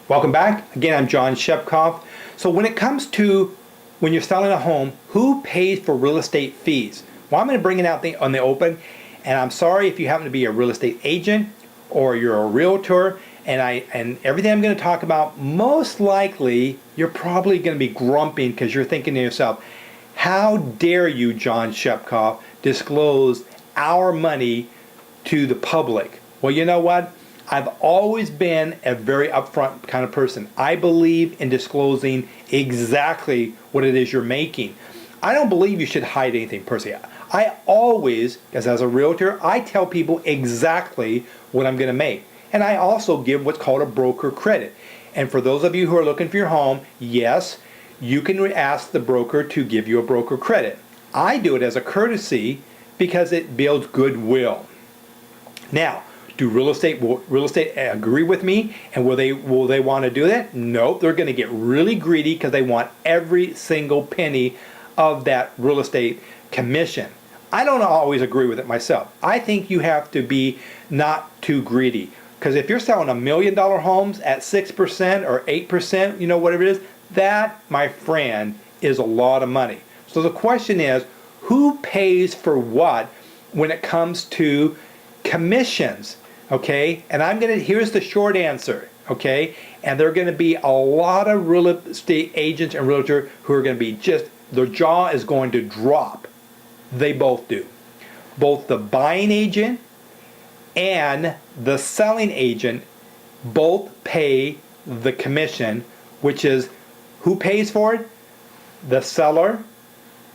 Welcome back. Again, I'm John Shepkoff. So when it comes to when you're selling a home, who pays for real estate fees? Well, I'm going to bring it out on the open, and I'm sorry if you happen to be a real estate agent or you're a realtor, and everything I'm going to talk about, most likely you're probably going to be grumping because you're thinking to yourself, how dare you, John Shepkoff, disclose our money to the public? Well, you know what? I've always been a very upfront kind of person. I believe in disclosing exactly what it is you're making. I don't believe you should hide anything personally. I always, as a realtor, I tell people exactly what I'm going to make. And I also give what's called a broker credit. And for those of you who are looking for your home, yes, you can ask the broker to give you a broker credit. I do it as a courtesy because it builds goodwill. Now, will real estate agree with me, and will they want to do that? Nope, they're going to get really greedy because they want every single penny of that real estate commission. I don't always agree with it myself. I think you have to be not too greedy, because if you're selling $1 million homes at 6% or 8%, whatever it is, that, my friend, is a lot of money. So the question is, who pays for what when it comes to commissions? Okay, and here's the short answer, okay? And there are going to be a lot of real estate agents and realtors who are going to be their jaw is going to drop. They both do. Both the buying agent and the selling agent both pay the commission, which is, who pays for it? The seller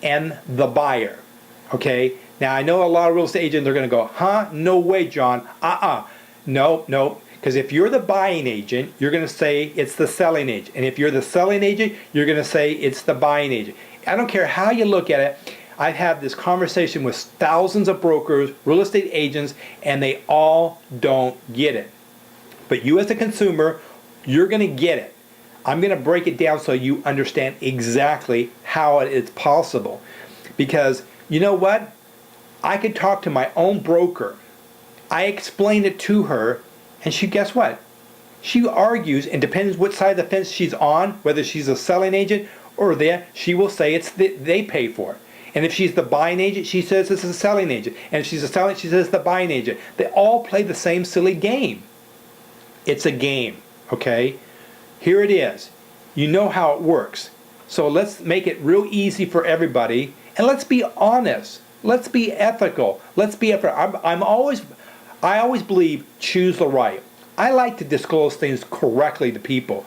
and the buyer, okay? Now, I know a lot of real estate agents, they're going to go, huh? No way, John. No. Because if you're the buying agent, you're going to say it's the selling agent. And if you're the selling agent, you're going to say it's the buying agent. I don't care how you look at it. I've had this conversation with thousands of brokers, real estate agents, and they all don't get it. But you as a consumer, you're going to get it. I'm going to break it down so you understand exactly how it is possible. Because you know what? I could talk to my own broker. I explain it to her, and guess what? She argues, and depends what side of the fence she's on, whether she's a selling agent or she will say they pay for it. And if she's the buying agent, she says this is a selling agent. And if she's a selling, she says the buying agent. They all play the same silly game. It's a game, okay? Here it is. You know how it works. So let's make it real easy for everybody, and let's be honest. Let's be ethical. Let's be ethical. I always believe choose the right. I like to disclose things correctly to people.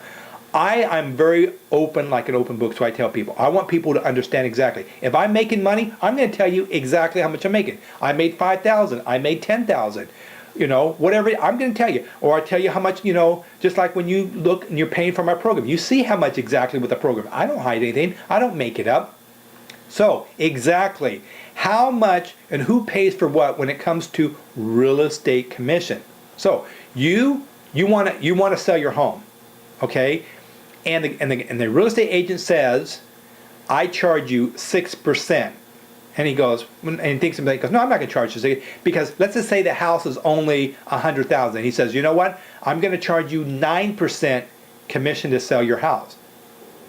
I'm very open, like an open book, so I tell people. I want people to understand exactly. If I'm making money, I'm going to tell you exactly how much I'm making. I made $5,000. I made $10,000. Whatever, I'm going to tell you. Or I tell you how much, just like when you look and you're paying for my program. You see how much exactly with the program. I don't hide anything. I don't make it up. So, exactly, how much and who pays for what when it comes to real estate commission? So, you want to sell your home, okay? And the real estate agent says, I charge you 6%. And he goes, and he thinks about it, he goes, no, I'm not going to charge you, because let's just say the house is only $100,000. He says, you know what? I'm going to charge you 9% commission to sell your house.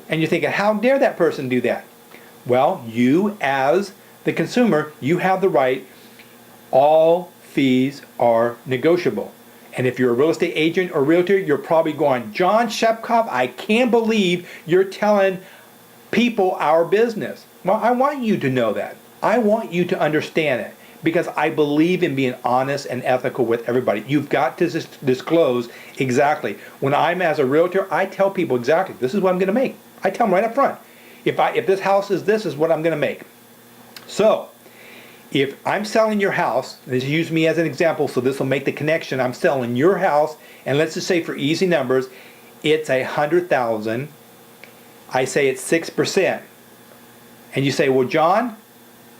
And you're thinking, how dare that person do that? Well, you as the consumer, you have the right. All fees are negotiable. And if you're a real estate agent or realtor, you're probably going, John Shepkoff, I can't believe you're telling people our business. Well, I want you to know that. I want you to understand it, because I believe in being honest and ethical with everybody. You've got to disclose exactly. When I'm as a realtor, I tell people exactly, this is what I'm going to make. I tell them right up front. If this house is this is what I'm going to make. So, if I'm selling your house, let's use me as an example, so this will make the connection. I'm selling your house, and let's just say for easy numbers, it's $100,000. I say it's 6%. And you say, well, John,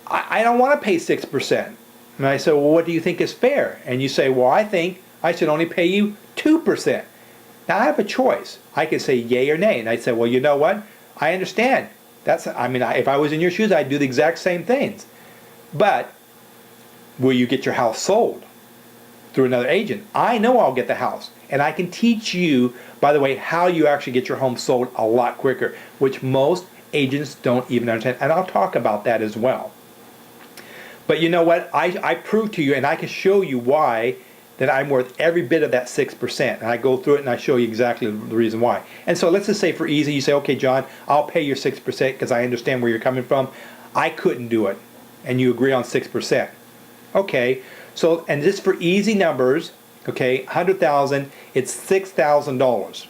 I don't want to pay 6%. And I say, well, what do you think is fair? And you say, well, I think I should only pay you 2%. Now I have a choice. I could say yay or nay. And I'd say, well, you know what? I understand. If I was in your shoes, I'd do the exact same things. But will you get your house sold? through another agent. I know I'll get the house, and I can teach you, by the way, how you actually get your home sold a lot quicker, which most agents don't even understand, and I'll talk about that as well. But you know what? I prove to you, and I can show you why that I'm worth every bit of that 6%. And I go through it and I show you exactly the reason why. And so let's just say for easy, you say, okay, John, I'll pay your 6% because I understand where you're coming from. I couldn't do it. And you agree on 6%. Okay, so, and just for easy numbers, okay, 100,000, it's $6,000.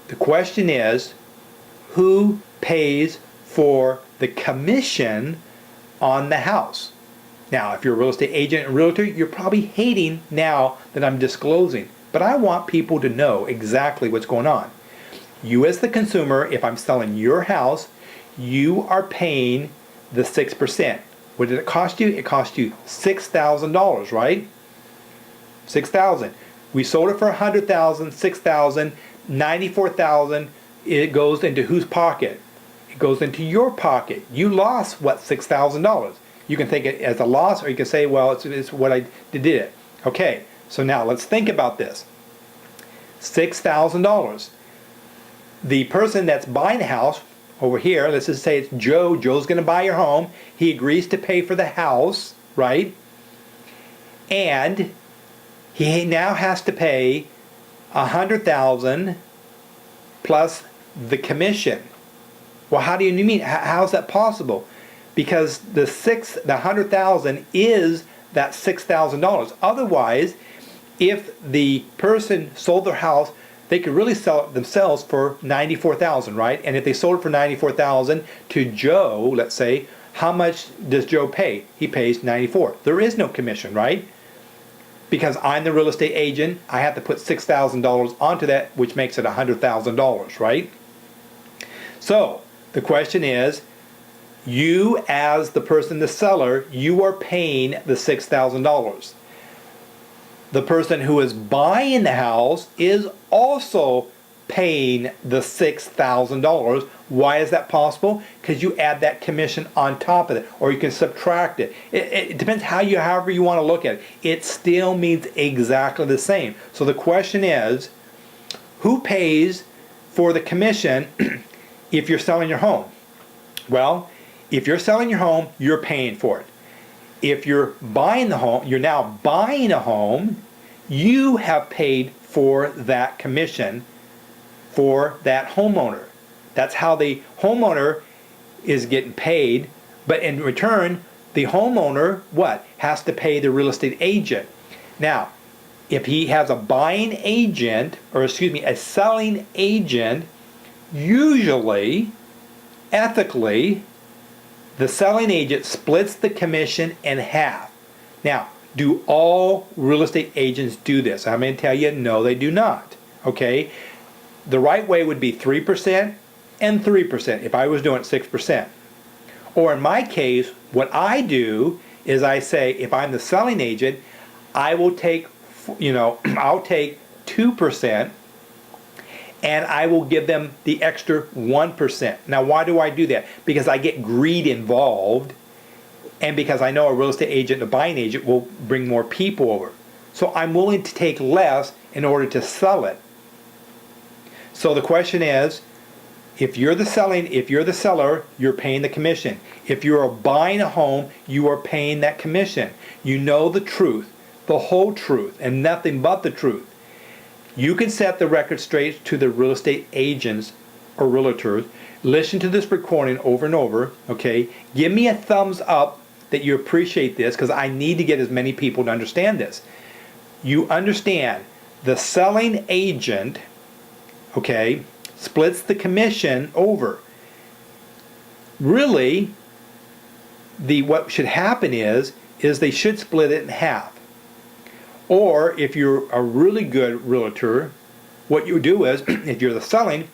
The question is, who pays for the commission on the house? Now, if you're a real estate agent and realtor, you're probably hating now that I'm disclosing. But I want people to know exactly what's going on. You as the consumer, if I'm selling your house, you are paying the 6%. What did it cost you? It cost you $6,000, right? $6,000. We sold it for $100,000, $6,000, $94,000. It goes into whose pocket? It goes into your pocket. You lost, what, $6,000. You can think it as a loss, or you can say, well, it's what I did it. Okay, so now let's think about this. $6,000. The person that's buying the house over here, let's just say it's Joe. Joe's going to buy your home. He agrees to pay for the house, right? And he now has to pay $100,000 plus the commission. Well, how do you mean? How's that possible? Because the $100,000 is that $6,000. Otherwise, if the person sold their house, they could really sell it themselves for $94,000, right? And if they sold it for $94,000 to Joe, let's say, how much does Joe pay? He pays $94,000. There is no commission, right? Because I'm the real estate agent, I have to put $6,000 onto that, which makes it $100,000, right? So the question is, you as the person, the seller, you are paying the $6,000. The person who is buying the house is also paying the $6,000. Why is that possible? Because you add that commission on top of it, or you can subtract it. It depends however you want to look at it. It still means exactly the same. So the question is, who pays for the commission if you're selling your home? Well, if you're selling your home, you're paying for it. If you're buying the home, you're now buying a home, you have paid for that commission for that homeowner. That's how the homeowner is getting paid, but in return, the homeowner, what? Has to pay the real estate agent. Now, if he has a buying agent, or excuse me, a selling agent, usually, ethically, the selling agent splits the commission in half. Now, do all real estate agents do this? I'm going to tell you, no, they do not. Okay? The right way would be 3% and 3% if I was doing 6%. Or in my case, what I do is I say, if I'm the selling agent, I will take, I'll take 2%, and I will give them the extra 1%. Now, why do I do that? Because I get greed involved, and because I know a real estate agent, a buying agent, will bring more people over. So I'm willing to take less in order to sell it. So the question is, if you're the seller, you're paying the commission. If you're buying a home, you are paying that commission. You know the truth, the whole truth, and nothing but the truth. You can set the record straight to the real estate agents or realtors. Listen to this recording over and over, okay? Give me a thumbs up that you appreciate this, because I need to get as many people to understand this. You understand the selling agent, okay, splits the commission over. Really, what should happen is they should split it in half. Or if you're a really good realtor, what you do is, if you're the selling,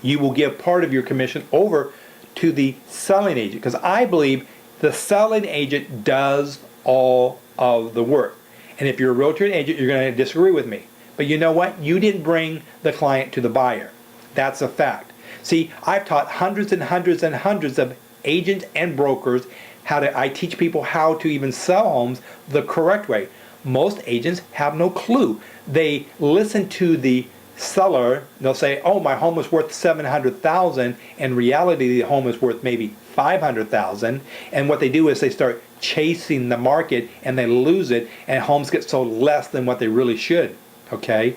you will give part of your commission over to the selling agent. Because I believe the selling agent does all of the work. And if you're a realtor and agent, you're going to disagree with me. But you know what? You didn't bring the client to the buyer. That's a fact. See, I've taught hundreds and hundreds and hundreds of agents and brokers I teach people how to even sell homes the correct way. Most agents have no clue. They listen to the seller. They'll say, oh, my home is worth $700,000. In reality, the home is worth maybe $500,000. And what they do is they start chasing the market and they lose it, and homes get sold less than what they really should. Okay?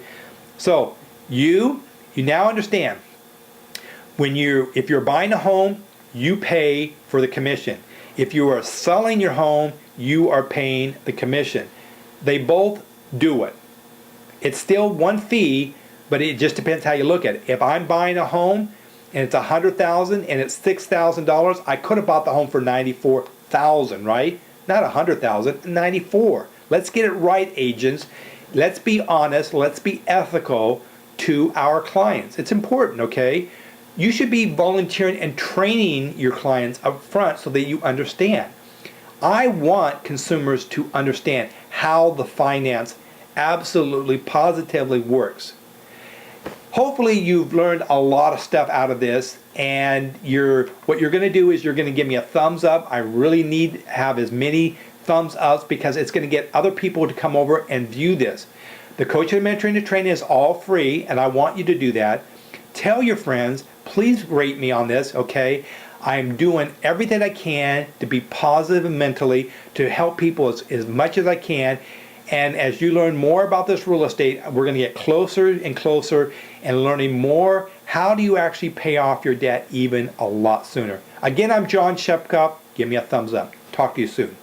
So you now understand, if you're buying a home, you pay for the commission. If you are selling your home, you are paying the commission. They both do it. It's still one fee, but it just depends how you look at it. If I'm buying a home and it's $100,000 and it's $6,000, I could have bought the home for $94,000, right? Not $100,000, $94,000. Let's get it right, agents. Let's be honest. Let's be ethical to our clients. It's important, okay? You should be volunteering and training your clients up front so that you understand. I want consumers to understand how the finance absolutely positively works. Hopefully you've learned a lot of stuff out of this, and what you're going to do is you're going to give me a thumbs up. I really need to have as many thumbs ups because it's going to get other people to come over and view this. The coaching, mentoring, and training is all free, and I want you to do that. Tell your friends, please rate me on this, okay? I'm doing everything I can to be positive mentally, to help people as much as I can. And as you learn more about this real estate, we're going to get closer and closer and learning more. How do you actually pay off your debt even a lot sooner? Again, I'm John Shepkoff. Give me a thumbs up. Talk to you soon.